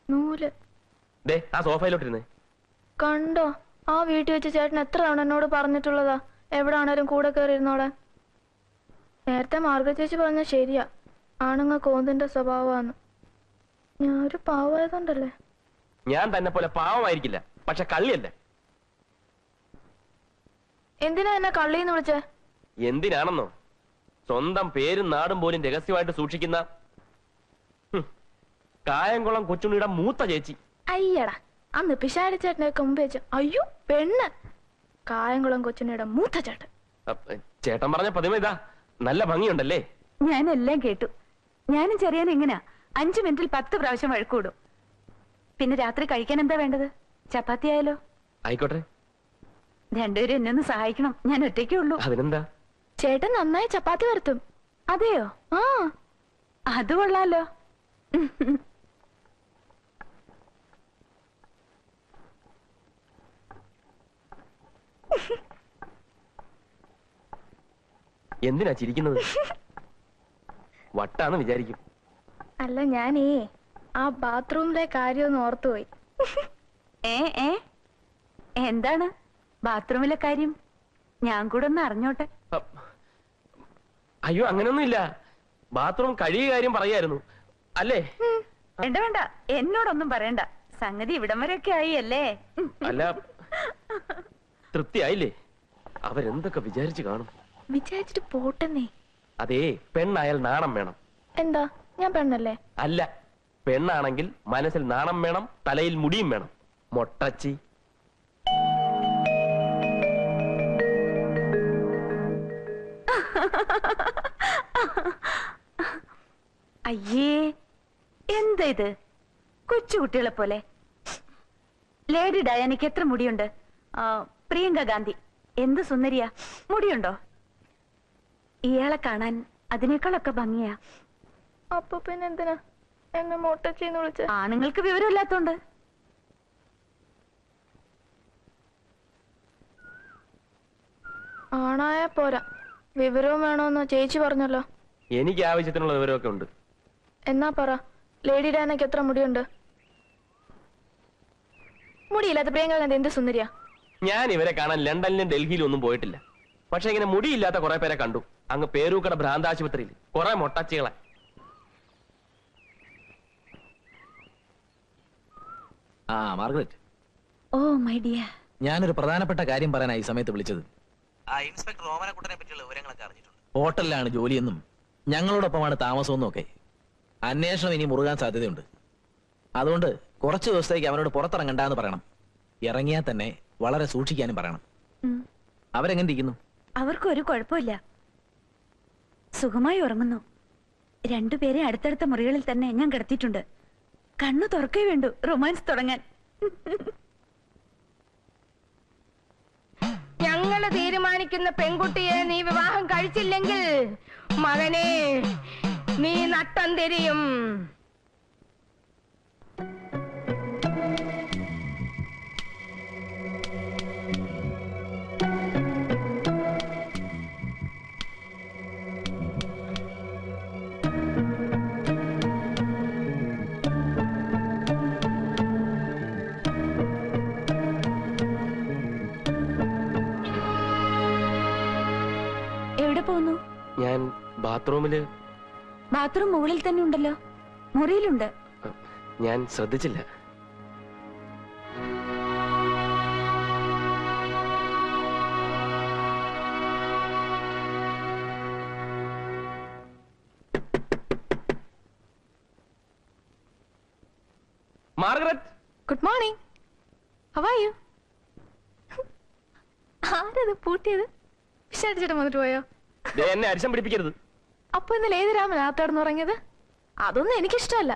നൂല് ആ സോഫയിലോട്ടിരുന്നേ. കണ്ടോ, ആ വീട്ടിൽ വെച്ച് ചേട്ടൻ എത്ര തവണ എന്നോട് പറഞ്ഞിട്ടുള്ളതാ എവിടാണേലും കൂടെ കയറി ഇരുന്നോളാൻ. നേരത്തെ മാർഗ ചേച്ചി പറഞ്ഞ ശരിയാ, ആണുങ്ങ കോന്തിന്റെ സ്വഭാവമാണ്. ഞാനൊരു പാവമായതുകൊണ്ടല്ലേ. ഞാൻ തന്നെ പോലെ പാവമായിരിക്കില്ല, പക്ഷെ കള്ളിയല്ല. എന്തിനാ എന്നെ കള്ളിന്ന് വിളിച്ചേ? എന്തിനാണെന്നോ, സ്വന്തം പേരും നാടും പോലും രഹസ്യമായിട്ട് സൂക്ഷിക്കുന്ന കായംകുളം കൊച്ചുണ്ണിയുടെ മൂത്ത ചേച്ചി. അയ്യടാ, അന്ന് പിഷാരി ചേട്ടനെയൊക്കെ മുമ്പ് വെച്ച് അയ്യോ പെണ്ണ്. കായംകുളം കൊച്ചുണ്ണിയുടെ മൂത്ത ചേട്ടൻ. ചേട്ടൻ പറഞ്ഞ പതിമ ഇതാ, നല്ല ഭംഗിയുണ്ടല്ലേ? ഞാനെല്ലാം കേട്ടു. ഞാനും ചെറിയാൻ എങ്ങനാ 5 മിനിറ്റിൽ 10 പ്രാവശ്യം വഴക്കൂടും. പിന്നെ രാത്രി കഴിക്കാൻ എന്താ വേണ്ടത്? ചപ്പാത്തി ആയാലോ? ആയിക്കോട്ടെ. രണ്ടുപേരും എന്നെ ഒന്ന് സഹായിക്കണം, ഞാൻ ഒറ്റയ്ക്കേ ഉള്ളൂ. അതിനെന്താ? ചേട്ടൻ നന്നായി ചപ്പാത്തി വരുത്തും. അതെയോ? ആ, അത് കൊള്ളാലോ. എന്തിനാ ചിരിക്കുന്നത്? വട്ടാന്ന് വിചാരിക്കും. അല്ല, ഞാനേ ആ ബാത്റൂമിലെ കാര്യമൊന്ന് ഓർത്തുപോയി. എന്താണ് ബാത്റൂമിലെ കാര്യം? ഞാൻ കൂടെ ഒന്ന് അറിഞ്ഞോട്ടെ. അയ്യോ, അങ്ങനൊന്നുമില്ല. ബാത്റൂം കഴിയ കാര്യം പറയായിരുന്നു അല്ലേ? വേണ്ട വേണ്ട, എന്നോടൊന്നും പറയണ്ട. സംഗതി ഇവിടം വരെയൊക്കെ ആയി അല്ലേ? അല്ല, തൃപ്തിയായില്ലേ? അവരെന്തൊക്കെ വിചാരിച്ചു കാണും. വിചാരിച്ചിട്ട് പോട്ടെന്നേ. അതേ, പെണ്ണായാൽ നാണം വേണം. എന്താ, ഞാൻ പെണ്ണല്ലേ? അല്ല, പെണ്ണാണെങ്കിൽ മനസ്സിൽ നാണം വേണം, തലയിൽ മുടിയും വേണം. മൊട്ടച്ചി. അയ്യേ, എന്താ ഇത്? കൊച്ചുകുട്ടികളെ പോലെ. ലേഡി ഡയാനയ്ക്ക് എത്ര മുടിയുണ്ട്? പ്രിയങ്ക ഗാന്ധി എന്ത് സുന്ദരിയാ, മുടിയുണ്ടോ? ഇയാളെ കാണാൻ അതിനേക്കാളൊക്കെ ഭംഗിയാ. അപ്പൊ പിന്നെ എന്തിനാ എന്നെ മൊട്ടച്ചിന്ന് വിളിച്ച? ആണുങ്ങൾക്ക് വിവരമില്ലാത്തോണ്ട്. ആണായ പോരാ, വിവരവും വേണോന്ന് ചേച്ചി പറഞ്ഞല്ലോ. എനിക്ക് ആവശ്യത്തിനുള്ള വിവരമൊക്കെ ഉണ്ട്. എന്നാ പറ, ലേഡി ഡാനയ്ക്ക് എത്ര മുടിയുണ്ട്? മുടിയില്ലാത്ത പ്രിയങ്ക ഗാന്ധി എന്ത് സുന്ദരിയാ. ഞാൻ ഇവരെ കാണാൻ ലണ്ടനിലും ഡൽഹിയിലും ഒന്നും പോയിട്ടില്ല. പക്ഷെ ഇങ്ങനെ മുടിയില്ലാത്ത കുറെ പേരെ കണ്ടു, അങ്ങ് പേരൂക്കട ഭ്രാന്താശുപത്രിയിൽ. കുറെ മൊട്ടച്ചികളെ. മാർഗരറ്റ്. Oh my dear. ഞാനൊരു പ്രധാനപ്പെട്ട കാര്യം പറയാനായി ഈ സമയത്ത് വിളിച്ചത്. ഇൻസ്പെക്ടർ ഓമനക്കുട്ടനെ പറ്റിയുള്ള വിവരങ്ങളൊക്കെ അറിഞ്ഞിട്ടുണ്ട്. ഹോട്ടലിലാണ് ജോലിയെന്നും ഞങ്ങളോടൊപ്പമാണ് താമസമെന്നും ഒക്കെ. അന്വേഷണം ഇനി മുറുകാൻ സാധ്യതയുണ്ട്. അതുകൊണ്ട് കുറച്ചു ദിവസത്തേക്ക് അവനോട് പുറത്തിറങ്ങണ്ടെന്ന് പറയണം. ഇറങ്ങിയാൽ തന്നെ വളരെ സൂക്ഷിക്കാനും പറയണം. അവരെങ്ങനെ ഇരിക്കുന്നു? അവർക്കൊരു കുഴപ്പമില്ല, സുഖമായി ഉറങ്ങുന്നു. രണ്ടുപേരെ അടുത്തടുത്ത മുറികളിൽ തന്നെ ഞാൻ കിടത്തിയിട്ടുണ്ട്. കണ്ണു തുറക്കേ വേണ്ടു റൊമാൻസ് തുടങ്ങാൻ. ഞങ്ങള് തീരുമാനിക്കുന്ന പെൺകുട്ടിയെ നീ വിവാഹം കഴിച്ചില്ലെങ്കിൽ മകനെ നീ നട്ടം തിരിയും. എവിടെ പോകുന്നു? ഞാൻ ബാത്റൂമില്. ബാത്റൂം മുകളിൽ തന്നെ ഉണ്ടല്ലോ, മുറിയിലുണ്ട്. ഞാൻ ശ്രദ്ധിച്ചില്ല. Margaret. Good morning. How are you? ആരത് പൂട്ടിയത്? വിശാരിച്ചിട്ട് വന്നിട്ട് പോയോ? എന്നെ അരിശം പിടിപ്പിക്കരുത്. അപ്പൊ ഇന്നലെ ഏത് രാമൻ അകത്തടന്ന് ഉറങ്ങിയത്? അതൊന്നും എനിക്കിഷ്ടമല്ല.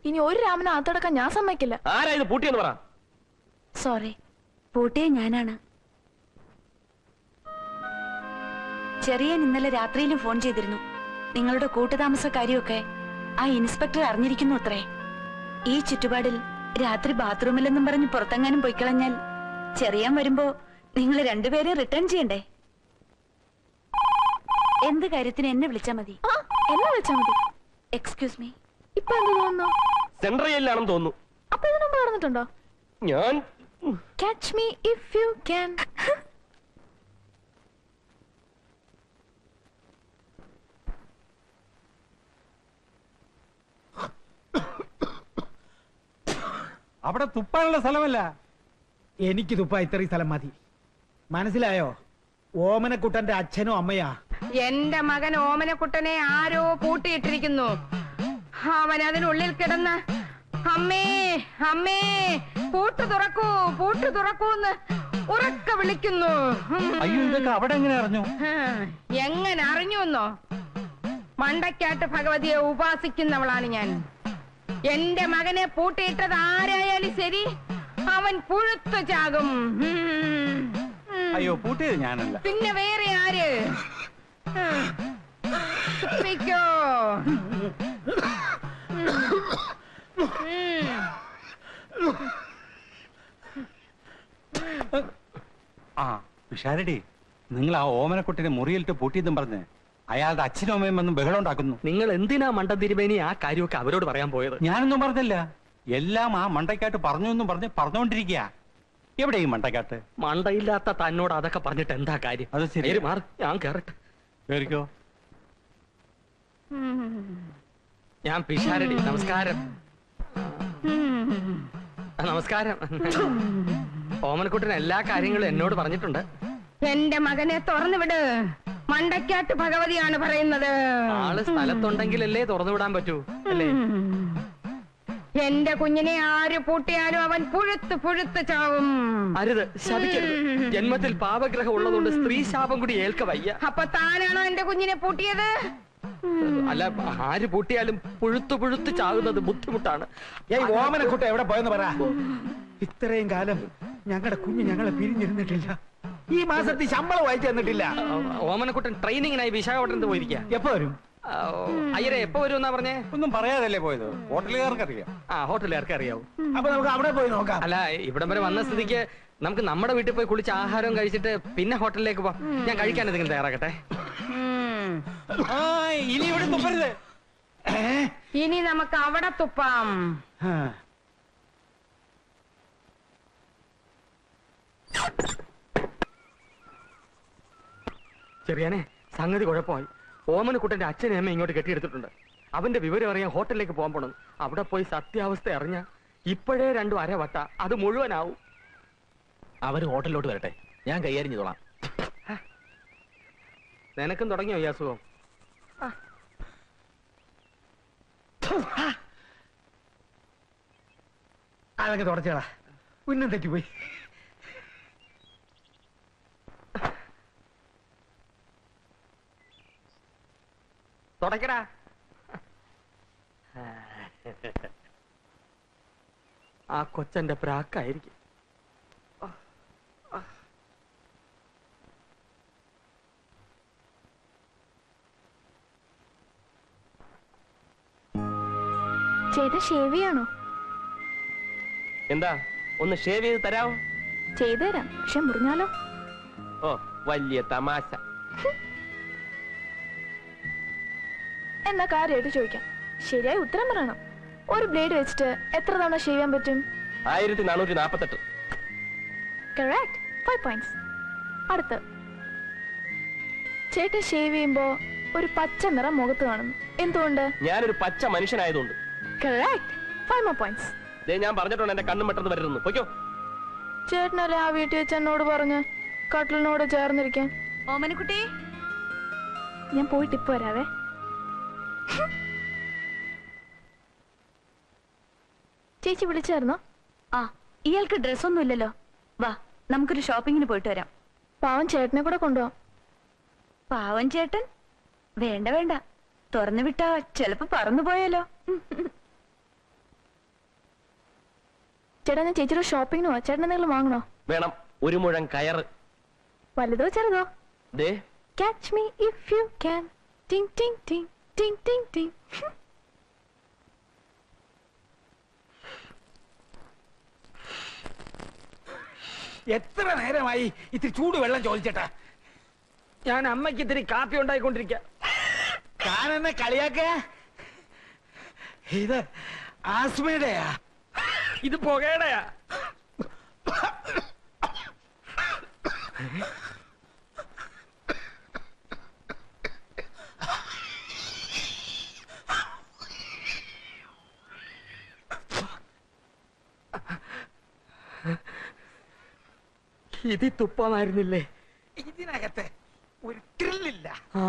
ഇനി ഒരു രാമനെ അകത്തടക്കാൻ ഞാൻ സമ്മതിക്കില്ല. ആരാ ഇത് പൂട്ടിയെന്ന് പറ. സോറി, പൂട്ടിയെ ഞാനാണ്. ചെറിയൻ ഇന്നലെ രാത്രിയിലും ഫോൺ ചെയ്തിരുന്നു. നിങ്ങളുടെ കൂട്ടുതാമസക്കാരിയൊക്കെ ആ ഇൻസ്പെക്ടർ അറിഞ്ഞിരിക്കുന്നു അത്രേ. ഈ ചുറ്റുപാടിൽ രാത്രി ബാത്റൂമിലെന്നും പറഞ്ഞ് പുറത്തെങ്ങാനും പൊയ്ക്കളഞ്ഞാൽ ചെറിയാൻ വരുമ്പോ നിങ്ങൾ രണ്ടുപേരെ റിട്ടേൺ ചെയ്യണ്ടേ? എന്ത് കാര്യത്തിന് എന്നെ വിളിച്ചാ മതി. എന്നെ വിളിച്ചാ മതി. Excuse me. ഇപ്പൊ എന്ത് തോന്നുന്നു? സെൻട്രൽ ജയിലിലാണെന്ന് തോന്നുന്നു. അപ്പൊ ഇതിനു മുമ്പ് നടന്നിട്ടുണ്ടോ? ഞാൻ catch me if you can. അവിടെ തുപ്പാനുള്ള സ്ഥലമല്ല. എനിക്ക് തുപ്പാ ഇത്രയും സ്ഥലം മതി. മനസ്സിലായോ? ഓമനക്കുട്ടന്റെ അച്ഛനും അമ്മയാ. എന്റെ മകൻ ഓമനക്കുട്ടനെ ആരോ പൂട്ടിയിട്ടിരിക്കുന്നു. അവൻ അതിനുള്ളിൽ കിടന്ന് അമ്മേ അമ്മേ പൂട്ടു തുറക്കൂ പൂട്ടു തുറക്കൂന്ന് ഉറക്കെ വിളിക്കുന്നു. അയ്യോ, ഇതൊക്കെ അവിടെ എങ്ങനെ അറിഞ്ഞു? എങ്ങനെ അറിഞ്ഞുവെന്നോ? മണ്ടക്കാട്ട് ഭഗവതിയെ ഉപാസിക്കുന്നവളാണ് ഞാൻ. എന്റെ മകനെ പൂട്ടിയിട്ടത് ആരായാലും ശരി, അവൻ പുഴുത്തു ചാകും. അയ്യോ, പൂട്ടിയത് ഞാനല്ല. പിന്നെ വേറെ ആര്? തുപ്പിക്കോ. ആ പിഷാരടി, നിങ്ങൾ ആ ഓമനക്കുട്ടിനെ മുറിയിലിട്ട് പൂട്ടിയതും പറഞ്ഞ് അയാളുടെ അച്ഛനും അമ്മയും വന്ന് ബഹളം ഉണ്ടാക്കുന്നു. നിങ്ങൾ എന്തിനാ മണ്ടൻ തിരുമേനി ആ കാര്യമൊക്കെ അവരോട് പറയാൻ പോയത്? ഞാനൊന്നും പറഞ്ഞില്ല. എല്ലാം ആ മണ്ടക്കാട്ട് പറഞ്ഞു എന്നും പറഞ്ഞോണ്ടിരിക്കുക. എവിടെ ഈ മണ്ടക്കാട്ട്? മണ്ടയില്ലാത്ത തന്നോട് അതൊക്കെ പറഞ്ഞിട്ട് എന്താ കാര്യം? അത് ശരി. നേര് മാറ്, ഞാൻ കേറട്ടെ. കേറിക്കോ. ഞാൻ പിഷാരടി. നമസ്കാരം. നമസ്കാരം. ഓമനക്കുട്ടൻ എല്ലാ കാര്യങ്ങളും എന്നോട് പറഞ്ഞിട്ടുണ്ട്. എന്റെ മകനെ തുറന്നു വിട്. മണ്ടക്കാട്ട് ഭഗവതിയാണ് പറയുന്നത്. ആള് സ്ഥലത്തുണ്ടെങ്കിലല്ലേ തുറന്നു വിടാൻ പറ്റൂ അല്ലേ? എന്റെ കുഞ്ഞിനെ ആര് പൂട്ടിയാലും അവൻ പുഴുത്ത് പുഴുത്ത് ചാവും. അരുത്, ശപിക്കരുത്. ജന്മത്തിൽ പാപഗ്രഹം ഉള്ളതുകൊണ്ട് സ്ത്രീ ശാപം കൂടി ഏൽക്ക വയ്യ. അപ്പൊ താനാണോ എന്റെ കുഞ്ഞിനെ പൂട്ടിയത്? അല്ല, ആര് പൂട്ടിയാലും പുഴുത്തു പുഴുത്ത് ചാകുന്നത് ബുദ്ധിമുട്ടാണ്. ഓമനക്കുട്ട എവിടെ പോയെന്ന് പറ. ഇത്രയും കാലം ഞങ്ങളുടെ കുഞ്ഞ് ഞങ്ങളെ പിരിഞ്ഞിരുന്നിട്ടില്ല. ഈ മാസത്തിൽ ശമ്പളം വായിച്ചു തന്നിട്ടില്ല. ഓമനക്കുട്ടൻ ട്രെയിനിങ്ങിനായി വിശാഖപട്ടണത്ത് പോയിരിക്കുക. എപ്പോ വരും? അയ്യരെ എപ്പോ വരും എന്നാ പറഞ്ഞേ? ഒന്നും പറയാതല്ലേ പോയത്. ഹോട്ടലുകാർക്ക് അറിയാം. ആ, ഹോട്ടലുകാർക്ക് അറിയാവൂ. അപ്പൊ നമുക്ക് അവിടെ പോയി നോക്കാം. അല്ല, ഇവിടം വരെ വന്ന സ്ഥിതിക്ക് നമുക്ക് നമ്മുടെ വീട്ടിൽ പോയി കുളിച്ച് ആഹാരം കഴിച്ചിട്ട് പിന്നെ ഹോട്ടലിലേക്ക് പോവാം. ഞാൻ കഴിക്കാൻ എന്തെങ്കിലും തയ്യാറാക്കട്ടെ. ഇനി ഇവിടെ തുപ്പരുത്. ഇനി നമുക്ക് അവിടെ തുപ്പാം. ചെറിയാനെ, സംഗതി കുഴപ്പമായി. ഓമനക്കുട്ടന്റെ അച്ഛനെ അമ്മ ഇങ്ങോട്ട് കെട്ടിയെടുത്തിട്ടുണ്ട്. അവന്റെ വിവരം അറിയാൻ ഹോട്ടലിലേക്ക് പോകാൻ പോണം. അവിടെ പോയി സത്യാവസ്ഥ അറിഞ്ഞ ഇപ്പോഴേ 2 അരവട്ട അത് മുഴുവനാവും. അവര് ഹോട്ടലിലോട്ട് വരട്ടെ, ഞാൻ കൈകാര്യം ചെയ്തോളാം. നിനക്കും തുടങ്ങിയോ ഈ അസുഖം? അതൊക്കെ തുടച്ചേടാ. ഉന്നം തെറ്റിപ്പോയി. തുടക്കടാ. ആ കൊച്ചന്റെ പ്രാക്കായിരിക്കും. ചേട്ടാ ഷേവ് ചെയ്യാണോ? എന്താ, ഒന്ന് ഷേവ് ചെയ്ത് തരാമോ? ചെയ്തു തരാം, പക്ഷെ മുറിഞ്ഞാലോ? ഓ, വലിയ തമാശ. എന്നാ കാര്യമായിട്ട് ചോദിക്കാം, ശരിയായി ഉത്തരം പറയണം. ഒരു ബ്ലേഡ് വെച്ചിട്ട് എത്ര തവണ ഷേവ് ചെയ്യാൻ പറ്റും? 1448. Correct, 5 points. അടുത്ത്, ചേട്ടൻ ഷേവ് ചെയ്യുമ്പോ ഒരു പച്ച നിറം മുഖത്ത് കാണുന്നു, എന്തുകൊണ്ട്? ഞാനൊരു പച്ച മനുഷ്യനായതുകൊണ്ട്. Correct, 5 more points. ഞാൻ പറഞ്ഞിട്ടുണ്ട് എന്റെ കണ്ണും പെട്ടെന്ന് വരുന്നു. പൊയ്ക്കോ. ചേട്ടനല്ലേ ആ വീട്ടിൽ വെച്ച് എന്നോട് പറഞ്ഞ് കട്ടിലിനോട് ചേർന്നിരിക്കാൻ? ഓമനക്കുട്ടി, ഞാൻ പോയിട്ട് ഇപ്പൊ വരാവേ. ചേച്ചി വിളിച്ചായിരുന്നോ? ആ, ഇയാൾക്ക് ഡ്രസ്സൊന്നും ഇല്ലല്ലോ. വാ, നമുക്കൊരു ഷോപ്പിങ്ങിന് പോയിട്ട് വരാം. പാവം ചേട്ടനെ കൂടെ കൊണ്ടുപോവാം. പാവൻ ചേട്ടൻ? വേണ്ട വേണ്ട, തുറന്നു വിട്ടാ ചെലപ്പോ പറന്നു പോയാലോ. ചേട്ടാ, ഞാൻ ചേച്ചിയുടെ ഷോപ്പിങ്ങിന് പോവാ. ചേട്ടൻ എന്തെങ്കിലും വാങ്ങണോ? വേണം, 1 മുഴം കയറ്. വലുതോ ചെറുതോ? ദേ, catch me if you can. ടിങ് ടിങ് ടിങ് ടിങ് ടിങ് ടിങ്. എത്ര നേരമായി ഇത്തിരി ചൂട് വെള്ളം ചോദിച്ചേട്ടാ. ഞാൻ അമ്മയ്ക്ക് ഇത്തിരി കാപ്പി ഉണ്ടായിക്കൊണ്ടിരിക്ക. താനെന്നെ കളിയാക്ക? ഇത് ആസ്മയുടെയാ. ഇത് പുകയുടെയാ. ഇത് തുപ്പമായിരുന്നില്ലേ? ഇതിനകത്ത് ഒരു ത്രില്ലില്ല. ആ